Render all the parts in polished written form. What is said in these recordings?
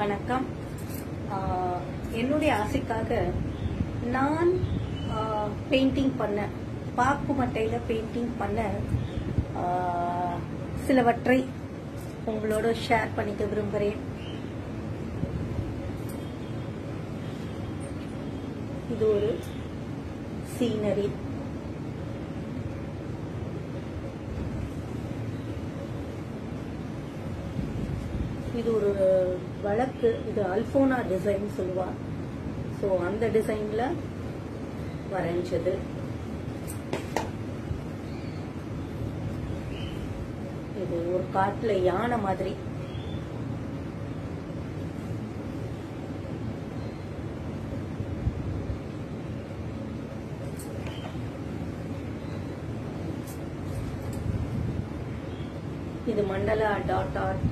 வணக்கம். என்னுடைய ஆசைக்காக நான் பெயிண்டிங் பண்ண பாக்கு மட்டையில பெயிண்டிங் பண்ண சிலவற்றை உங்களோட ஷேர் பண்ணிக்க விரும்புகிறேன். இது ஒரு சீனரி. இது ஒரு வழக்கு. இது அல்போனா டிசைன் சொல்லுவா. ஸோ அந்த டிசைன்ல வரைஞ்சது. இது ஒரு காட்டுல யானை மாதிரி. இது மண்டலா டாட் ஆர்ட்.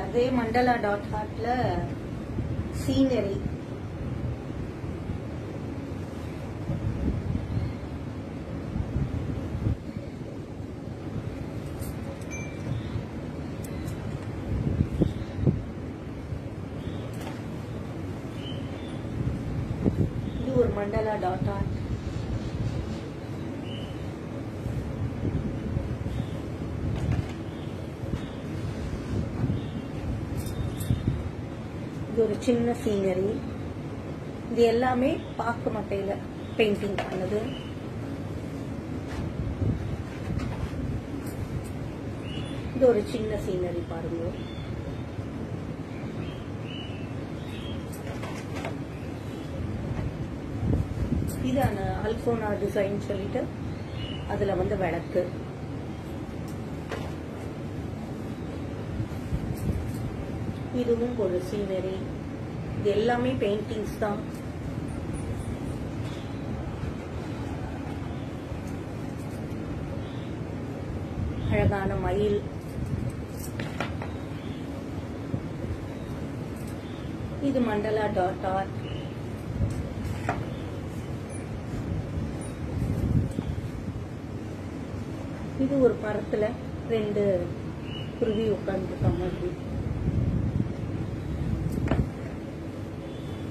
அதே மண்டலா டாட் ஆர்ட்ல சீனரி. இது ஒரு மண்டலா டாட் ஆர்ட். இது ஒரு சின்ன சீனரி. இது எல்லாமே பாக்கு மட்டையில பெயிண்டிங் பண்ணது. இது ஒரு சின்ன சீனரி பாருங்க. இது அல்போனா டிசைன் சொல்லிட்டு அதுல வந்து விளக்கு. இதுவும் ஒரு சீனரி. இது எல்லாமே பெயிண்டிங்ஸ் தான். அழகான மயில். இது மண்டலா டாட் ஆர்ட். இது ஒரு மரத்துல ரெண்டு குருவி உட்கார்ந்துருக்க மாதிரி.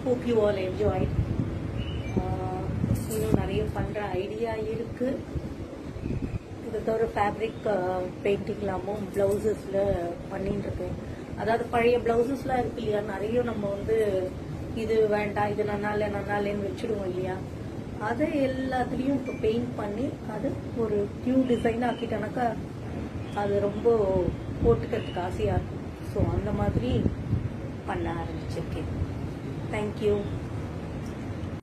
Hope you all enjoyed. இன்னும் நிறைய பண்ற ஐடியா இருக்கு. இது தவிர ஃபேப்ரிக் பெயிண்டிங்லாமும் பிளவுசஸ்ல பண்ணிட்டு இருக்கேன். அதாவது பழைய பிளவுசஸ்லாம் இருக்கு இல்லையா, நிறைய நம்ம வந்து இது வேண்டாம், இது நல்லா இல்லைன்னு வச்சுடுவோம் இல்லையா. அதை எல்லாத்துலயும் இப்போ பெயிண்ட் பண்ணி அது ஒரு நியூ டிசைன் ஆக்கிட்டனாக்கா அது ரொம்ப போட்டுக்கிறதுக்கு ஆசையா இருக்கும். ஸோ அந்த மாதிரி பண்ண ஆரம்பிச்சிருக்கேன். Thank you.